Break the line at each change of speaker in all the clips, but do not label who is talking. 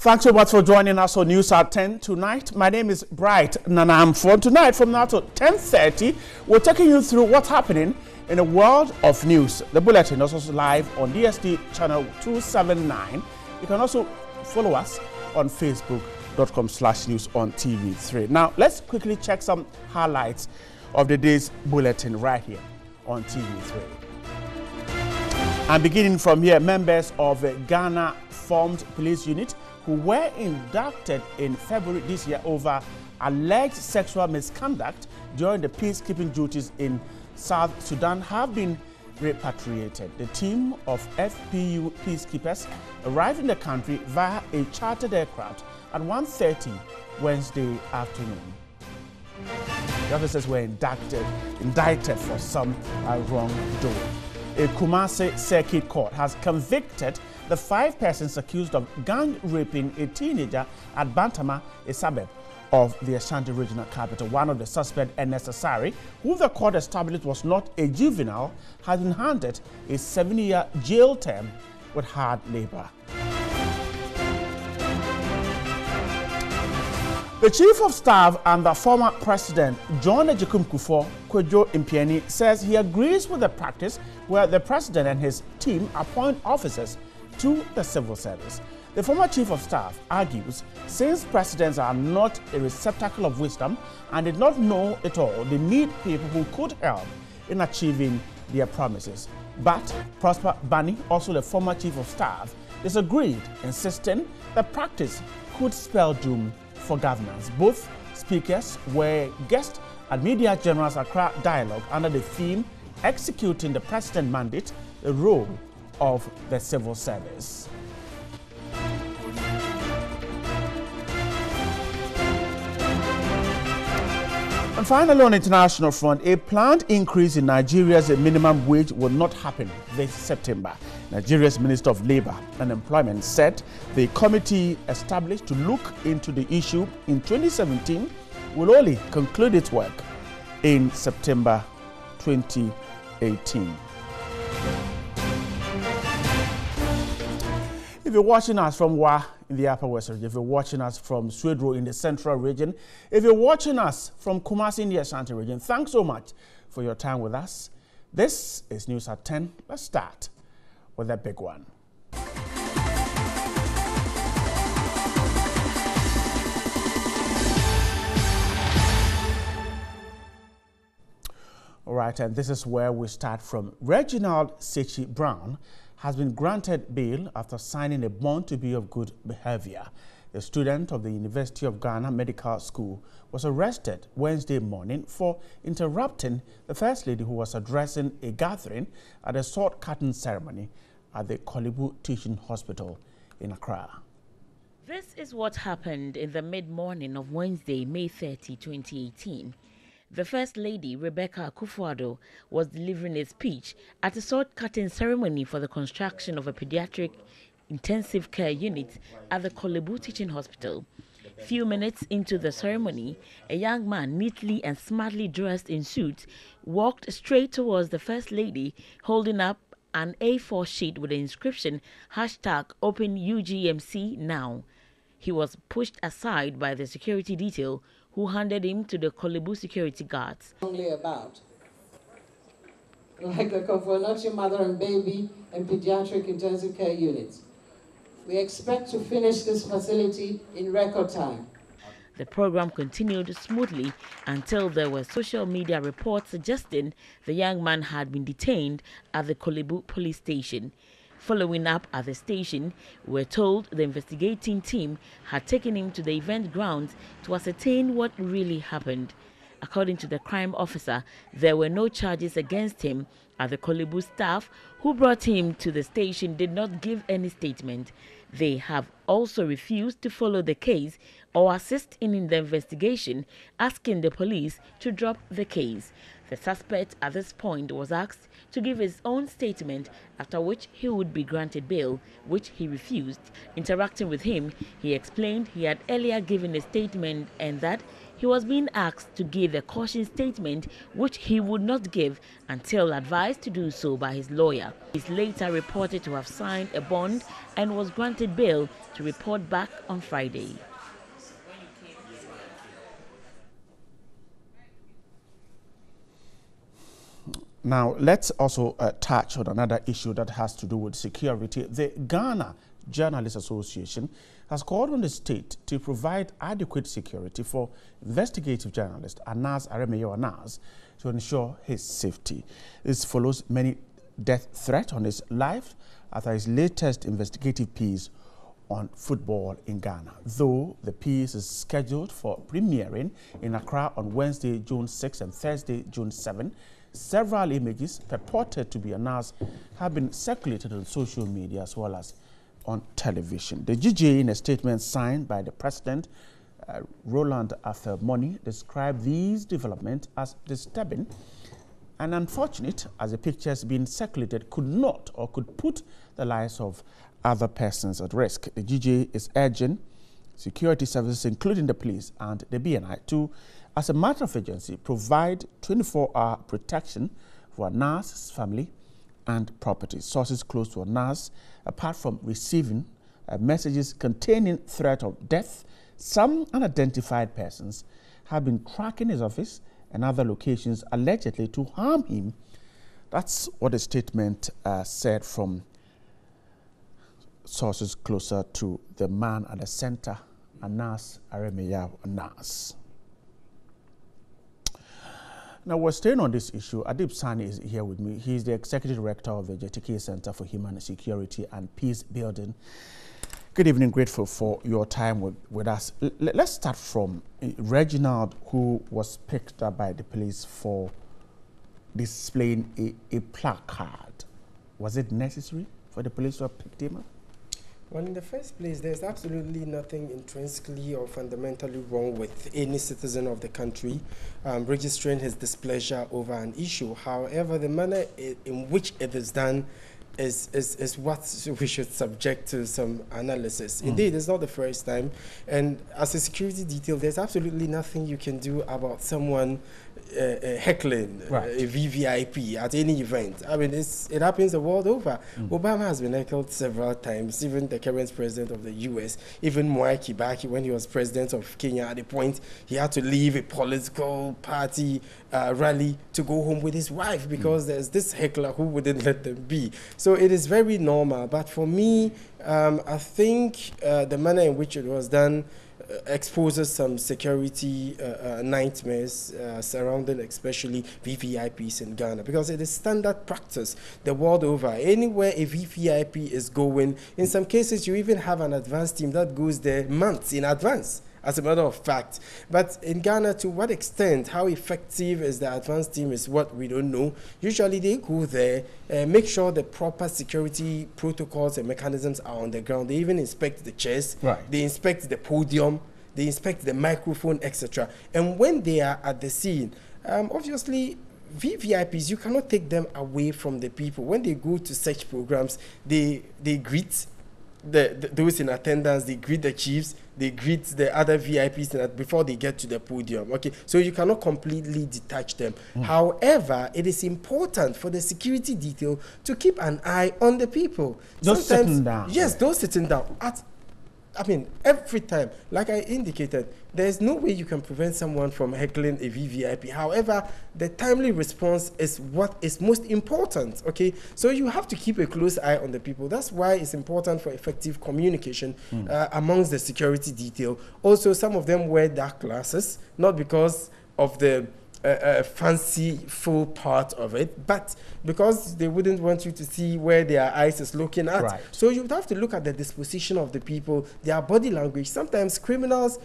Thanks so much for joining us on NewsAt10 tonight. My name is Bright Nanamfo. Tonight from now to 10:30, we're taking you through what's happening in the world of news. The bulletin is also live on DST channel 279. You can also follow us on facebook.com/news on TV3. Now, let's quickly check some highlights of the day's bulletin right here on TV3. And beginning from here, members of the Ghana formed police unit who were inducted in February this year over alleged sexual misconduct during the peacekeeping duties in South Sudan have been repatriated. The team of FPU peacekeepers arrived in the country via a chartered aircraft at 1:30 Wednesday afternoon. The officers were indicted for some wrongdoing. A Kumasi Circuit Court has convicted the 5 persons accused of gang raping a teenager at Bantama, a suburb of the Ashanti regional capital. One of the suspects, Ernest Asari, who the court established was not a juvenile, has been handed a 7-year jail term with hard labor. The Chief of Staff and the former President, John Ejikun Kufuor, Kwadwo, says he agrees with the practice where the President and his team appoint officers to the civil service. The former Chief of Staff argues since presidents are not a receptacle of wisdom and did not know it all, they need people who could help in achieving their promises. But Prosper Bani, also the former Chief of Staff, disagreed, insisting the practice could spell doom for governance. Both speakers were guests at Media General's Accra Dialogue under the theme Executing the President Mandate, the Role of the Civil Service. And finally, on international front, a planned increase in Nigeria's minimum wage will not happen this September. Nigeria's Minister of Labour and Employment said the committee established to look into the issue in 2017 will only conclude its work in September 2018. If you're watching us from Wa in the Upper West region, if you're watching us from Swedro in the Central region, if you're watching us from Kumasi in the Ashanti region, thanks so much for your time with us. This is News at 10. Let's start with a big one. All right, and this is where we start from. Reginald Sexy Brown has been granted bail after signing a bond to be of good behavior. The student of the University of Ghana Medical School was arrested Wednesday morning for interrupting the First Lady who was addressing a gathering at a sword cutting ceremony at the Kwadwo Teaching Hospital in Accra.
This is what happened in the mid-morning of Wednesday, May 30, 2018. The First Lady, Rebecca Akufo-Addo, was delivering a speech at a sword-cutting ceremony for the construction of a pediatric intensive care unit at the Kwadwo Teaching Hospital. Few minutes into the ceremony, a young man neatly and smartly dressed in suits walked straight towards the First Lady, holding up an A4 sheet with the inscription #OpenUGMC now. He was pushed aside by the security detail, who handed him to the Kwadwo security guards.
Only about like the Kofolachi mother and baby and pediatric intensive care units. We expect to finish this facility in record time.
The program continued smoothly until there were social media reports suggesting the young man had been detained at the Kwadwo police station. Following up at the station, we're told the investigating team had taken him to the event grounds to ascertain what really happened. According to the crime officer, there were no charges against him, as the Kwadwo staff who brought him to the station did not give any statement. They have also refused to follow the case or assist in the investigation, asking the police to drop the case. The suspect at this point was asked to give his own statement, after which he would be granted bail, which he refused. Interacting with him, he explained he had earlier given a statement and that He was being asked to give a caution statement, which he would not give until advised to do so by his lawyer. He is later reported to have signed a bond and was granted bail to report back on Friday.
Now, let's also touch on another issue that has to do with security. The Ghana Journalists Association has called on the state to provide adequate security for investigative journalist Owusu Afriyie to ensure his safety. This follows many death threats on his life after his latest investigative piece on football in Ghana. Though the piece is scheduled for premiering in Accra on Wednesday, June 6 and Thursday, June 7, several images purported to be Owusu have been circulated on social media as well as on television. The GJ, in a statement signed by the president, Reginald Afriyie, described these developments as disturbing and unfortunate, as the pictures being circulated could not or could put the lives of other persons at risk. The GJ is urging security services, including the police and the BNI, to, as a matter of urgency, provide 24-hour protection for Owusu's family and property. Sources close to Owusu, apart from receiving messages containing threat of death, some unidentified persons have been tracking his office and other locations allegedly to harm him. That's what the statement said from sources closer to the man at the center, Owusu Afriyie. Now, we're staying on this issue. Adib Sani is here with me. He's the Executive Director of the JTK Center for Human Security and Peace Building. Good evening, grateful for your time with us. Let's start from Reginald, who was picked up by the police for displaying a placard. Was it necessary for the police to have picked him up?
Well, in the first place, there's absolutely nothing intrinsically or fundamentally wrong with any citizen of the country registering his displeasure over an issue. However, the manner in which it is done is what we should subject to some analysis. Indeed, it's not the first time. And as a security detail, there's absolutely nothing you can do about someone heckling a VVIP at any event. I mean, it happens the world over. Obama has been heckled several times, even the current president of the US, even Mwai Kibaki, when he was president of Kenya, at a point he had to leave a political party rally to go home with his wife because there's this heckler who wouldn't let them be. So it is very normal. But for me, I think the manner in which it was done exposes some security nightmares surrounding especially VVIPs in Ghana, because it is standard practice the world over. Anywhere a VVIP is going, in some cases you even have an advance team that goes there months in advance, as a matter of fact. But in Ghana, to what extent, how effective is the advance team is what we don't know. Usually they go there, make sure the proper security protocols and mechanisms are on the ground. They even inspect the chairs, they inspect the podium, they inspect the microphone, etc. And when they are at the scene, obviously, VVIPs, you cannot take them away from the people. When they go to such programs, they greet those in attendance, they greet the chiefs, they greet the other VIPs before they get to the podium. Okay, so you cannot completely detach them. However, it is important for the security detail to keep an eye on the people.
Those sitting down.
Yes, those sitting down. I mean, every time, like I indicated, there's no way you can prevent someone from heckling a VVIP. However, the timely response is what is most important, okay? So you have to keep a close eye on the people. That's why it's important for effective communication amongst the security detail. Also, some of them wear dark glasses, not because of the fanciful part of it, but because they wouldn't want you to see where their eyes is looking at. So you would have to look at the disposition of the people, their body language. Sometimes criminals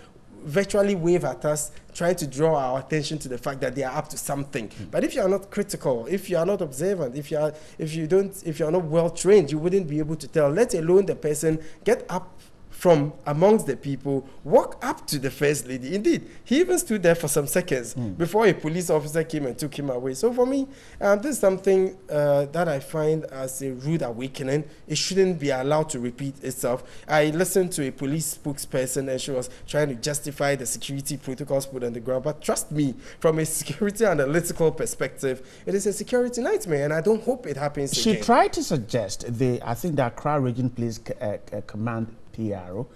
virtually wave at us, trying to draw our attention to the fact that they are up to something. But if you are not critical, if you are not observant, if you are not well trained, you wouldn't be able to tell, let alone the person get up from amongst the people, walk up to the First Lady. Indeed, he even stood there for some seconds before a police officer came and took him away. So for me, this is something that I find as a rude awakening. It shouldn't be allowed to repeat itself. I listened to a police spokesperson and she was trying to justify the security protocols put on the ground. But trust me, from a security analytical perspective, it is a security nightmare, and I don't hope it happens again.
She tried to suggest, I think the Accra Region Police Command PRO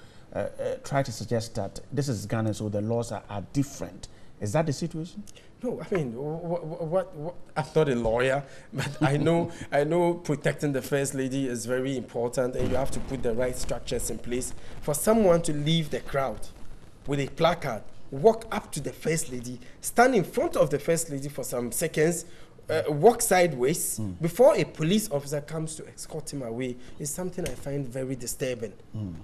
try to suggest that this is Ghana, so the laws are different. Is that the situation?
No, I mean, what I'm not a lawyer, but I know protecting the First Lady is very important, and you have to put the right structures in place. For someone to leave the crowd with a placard, walk up to the First Lady, stand in front of the First Lady for some seconds, walk sideways before a police officer comes to escort him away is something I find very disturbing.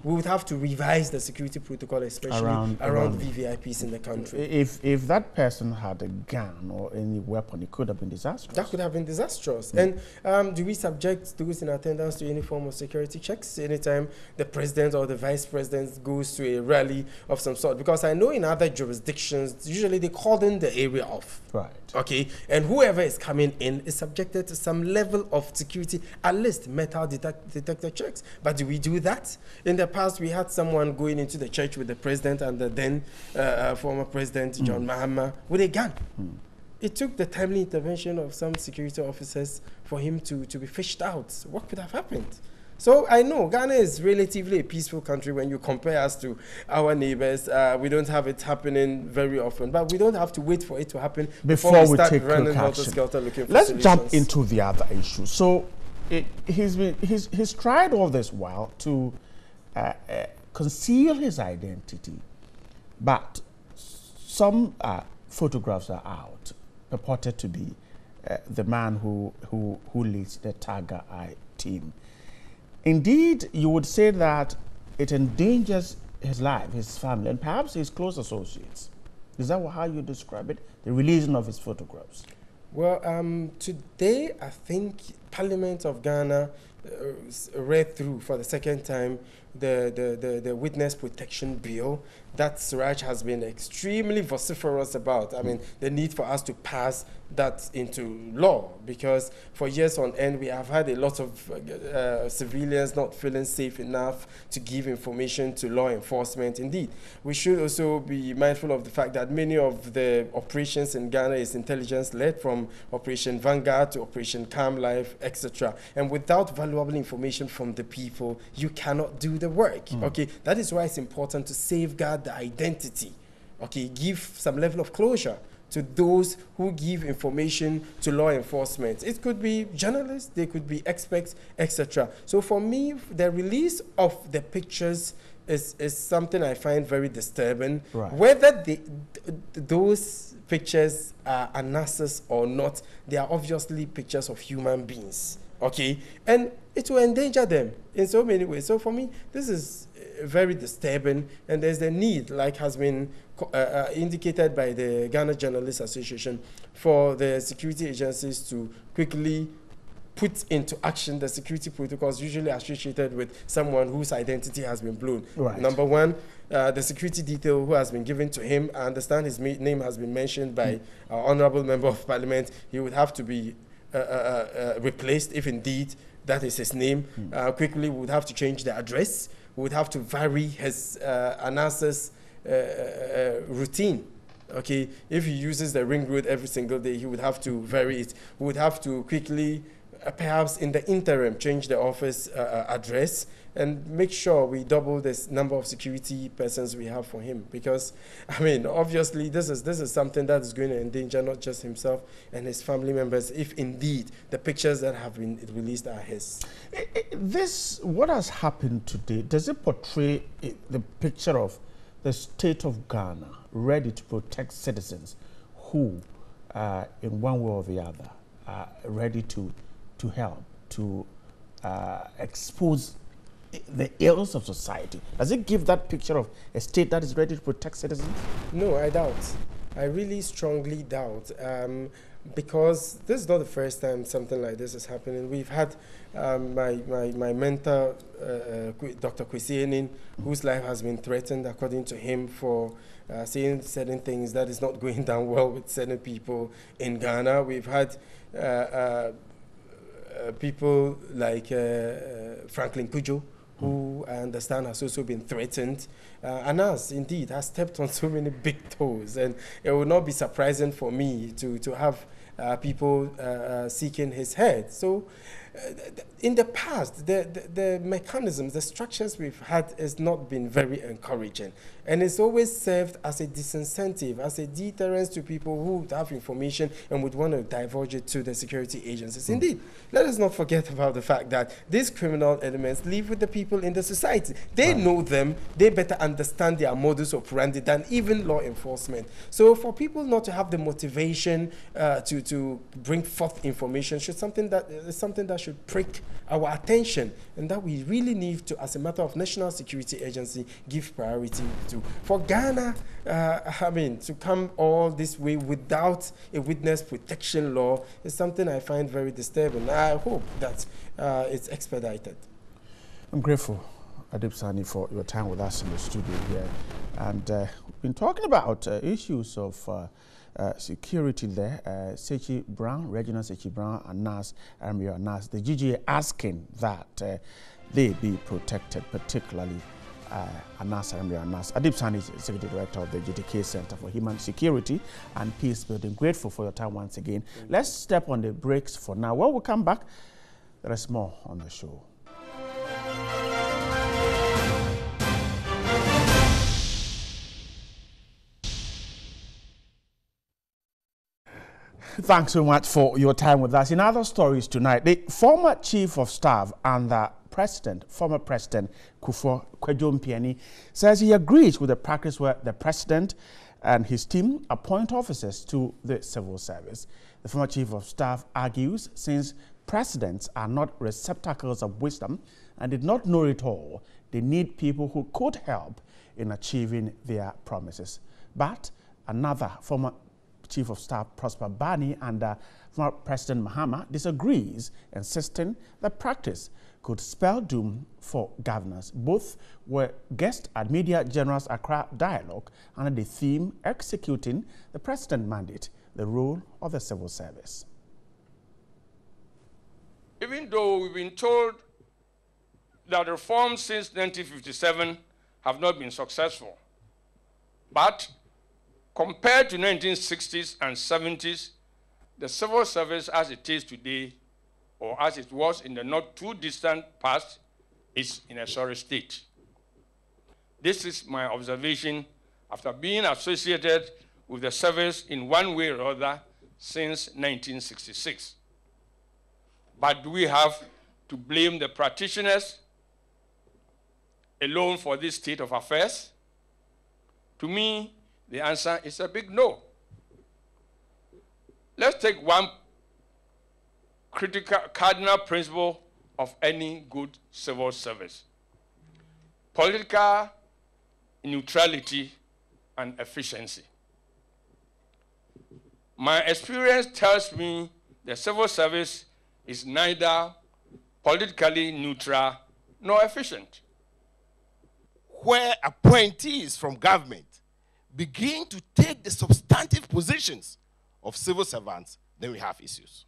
We would have to revise the security protocol, especially around VVIPs in the country.
If that person had a gun or any weapon, it could have been disastrous.
That could have been disastrous. And do we subject those in attendance to any form of security checks anytime the president or the vice president goes to a rally of some sort? Because I know in other jurisdictions, usually they cordon the area off.
Right.
Okay, and whoever is coming in is subjected to some level of security, at least metal detector checks. But do we do that? In the past, we had someone going into the church with the president and the then former president, John Mahama, with a gun. It took the timely intervention of some security officers for him to be fished out. What could have happened? So I know Ghana is relatively a peaceful country when you compare us to our neighbors. We don't have it happening very often, but we don't have to wait for it to happen before we start running helter-skelter looking for solutions.
Let's jump into the other issue. So he's tried all this while to conceal his identity, but some photographs are out purported to be the man who leads the Tiger Eye team. Indeed, you would say that it endangers his life, his family, and perhaps his close associates. Is that how you describe it? The releasing of his photographs?
Well, today, I think Parliament of Ghana read through for the second time the Witness Protection Bill that Suraj has been extremely vociferous about. I mean, the need for us to pass that into law, because for years on end we have had a lot of civilians not feeling safe enough to give information to law enforcement. Indeed, we should also be mindful of the fact that many of the operations in Ghana is intelligence-led, from Operation Vanguard to Operation Calm Life, etc. And without valuable information from the people, you cannot do the work. Okay, that is why it's important to safeguard the identity. Okay, give some level of closure to those who give information to law enforcement. It could be journalists, they could be experts, etc. So for me, the release of the pictures is something I find very disturbing. Right. Whether those pictures are analysis or not, they are obviously pictures of human beings. Okay, and it will endanger them in so many ways. So for me, this is very disturbing, and there's a need, like has been indicated by the Ghana Journalists Association, for the security agencies to quickly put into action the security protocols usually associated with someone whose identity has been blown. Right. Number one, the security detail who has been given to him, I understand his name has been mentioned by our Honorable Member of Parliament. He would have to be replaced if indeed that is his name. Quickly, we would have to change the address. We would have to vary his analysis routine. Okay, if he uses the ring road every single day, he would have to vary it. We would have to quickly, perhaps in the interim, change the office address and make sure we double this number of security persons we have for him. Because, I mean, obviously, this is something that is going to endanger not just himself and his family members, if indeed the pictures that have been released are his.
What has happened today, does it portray the picture of the state of Ghana ready to protect citizens who, in one way or the other, are ready to help, to expose the ills of society? Does it give that picture of a state that is ready to protect citizens?
No, I doubt. I really strongly doubt. because this is not the first time something like this is happening. We've had my mentor, Dr. Kwesi Enin, whose life has been threatened, according to him, for saying certain things that is not going down well with certain people in Ghana. We've had people like Franklin Kwadwo, who I understand has also been threatened. And us, indeed, has stepped on so many big toes. And it would not be surprising for me to have people seeking his head. So in the past, the mechanisms, the structures we've had has not been very encouraging. And it's always served as a disincentive, as a deterrence to people who have information and would want to divulge it to the security agencies. Indeed, let us not forget about the fact that these criminal elements live with the people in the society. They know them, they better understand their modus operandi than even law enforcement. So for people not to have the motivation to bring forth information is something that should prick our attention, and that we really need to, as a matter of national security agency, give priority to. For Ghana, to come all this way without a witness protection law is something I find very disturbing. I hope that it's expedited.
I'm grateful, Adib Sani, for your time with us in the studio here. And we've been talking about issues of security there. Sexy Brown, Reginald Sexy Brown, and Nas, Armio and Nas, the GGA asking that they be protected, particularly Anas Armio and Nas. Adib Sani is Executive Director of the GTK Center for Human Security and Peace Building. Grateful for your time once again. Let's step on the brakes for now. When we come back, there is more on the show. Thanks so much for your time with us. In other stories tonight, the former Chief of Staff and the former President Kwadwo says he agrees with the practice where the President and his team appoint officers to the civil service. The former Chief of Staff argues since presidents are not receptacles of wisdom and did not know it all, they need people who could help in achieving their promises. But another former Chief of Staff, Prosper Bani, and former President Mahama disagrees, insisting that practice could spell doom for governors. Both were guests at Media General's Accra Dialogue under the theme Executing the President Mandate, the Role of the Civil Service.
Even though we've been told that reforms since 1957 have not been successful, but compared to 1960s and 70s, the civil service as it is today, or as it was in the not too distant past, is in a sorry state. This is my observation after being associated with the service in one way or other since 1966. But do we have to blame the practitioners alone for this state of affairs? To me, the answer is a big no. Let's take one critical cardinal principle of any good civil service: political neutrality and efficiency. My experience tells me the civil service is neither politically neutral nor efficient.
Where appointees from government begin to take the substantive positions of civil servants, then we have issues.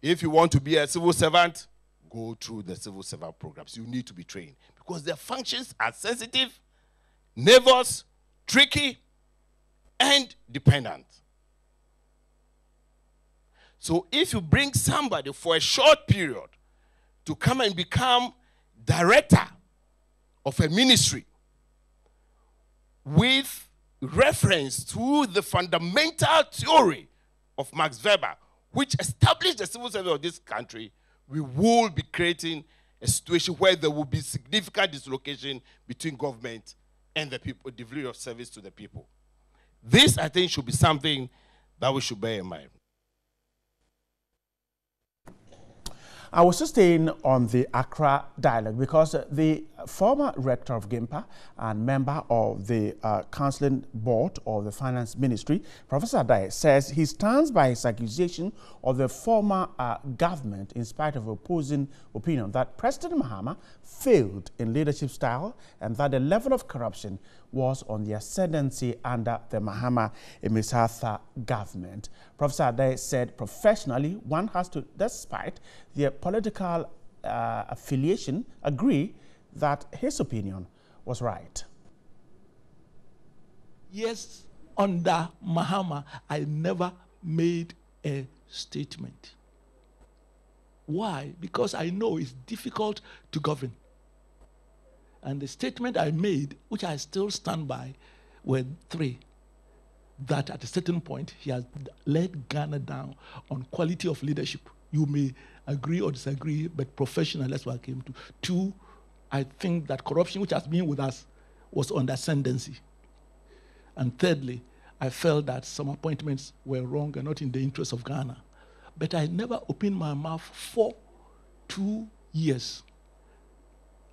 If you want to be a civil servant, go through the civil servant programs. You need to be trained because their functions are sensitive, nervous, tricky, and dependent. So if you bring somebody for a short period to come and become director of a ministry with reference to the fundamental theory of Max Weber, which established the civil service of this country, we will be creating a situation where there will be significant dislocation between government and the people, delivery of service to the people. This, I think, should be something that we should bear in mind.
I was just staying on the Accra Dialogue because the former rector of GIMPA and member of the counseling board of the finance ministry, Professor Adai, says he stands by his accusation of the former government in spite of opposing opinion that President Mahama failed in leadership style and that the level of corruption was on the ascendancy under the Mahama Emisatha government. Professor Adai said professionally one has to, despite their political affiliation, agree that his opinion was right.
Yes, under Mahama, I never made a statement. Why? Because I know it's difficult to govern. And the statement I made, which I still stand by, were three. That at a certain point, he has led Ghana down on quality of leadership. You may agree or disagree, but professional, that's what I came to. Two, I think that corruption, which has been with us, was on the ascendancy. And thirdly, I felt that some appointments were wrong and not in the interest of Ghana. But I never opened my mouth for 2 years.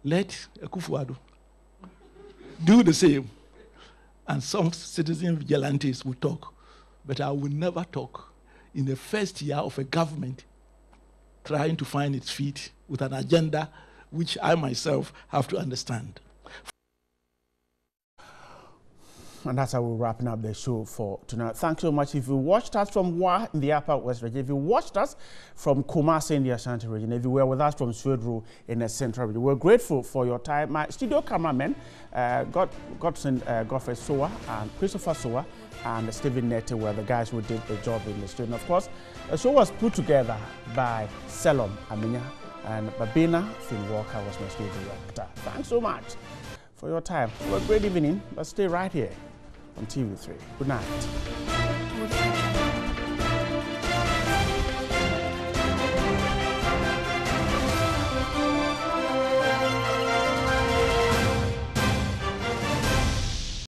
Let Kwadwo do the same. And some citizen vigilantes will talk. But I will never talk in the first year of a government trying to find its feet with an agenda which I myself have to understand.
And that's how we're wrapping up the show for tonight. Thanks so much. If you watched us from Wa in the Upper West region, if you watched us from Kumasi in the Ashanti region, if you were with us from Swedru in the Central region, we're grateful for your time. My studio cameramen, Godson Godfrey Sowa and Christopher Sowa and Stephen Nete were the guys who did the job in the studio. And of course, the show was put together by Selom Aminya and Babina Finn Walker was my studio director. Thanks so much for your time. Have a great evening. Let's stay right here on TV3. Good night.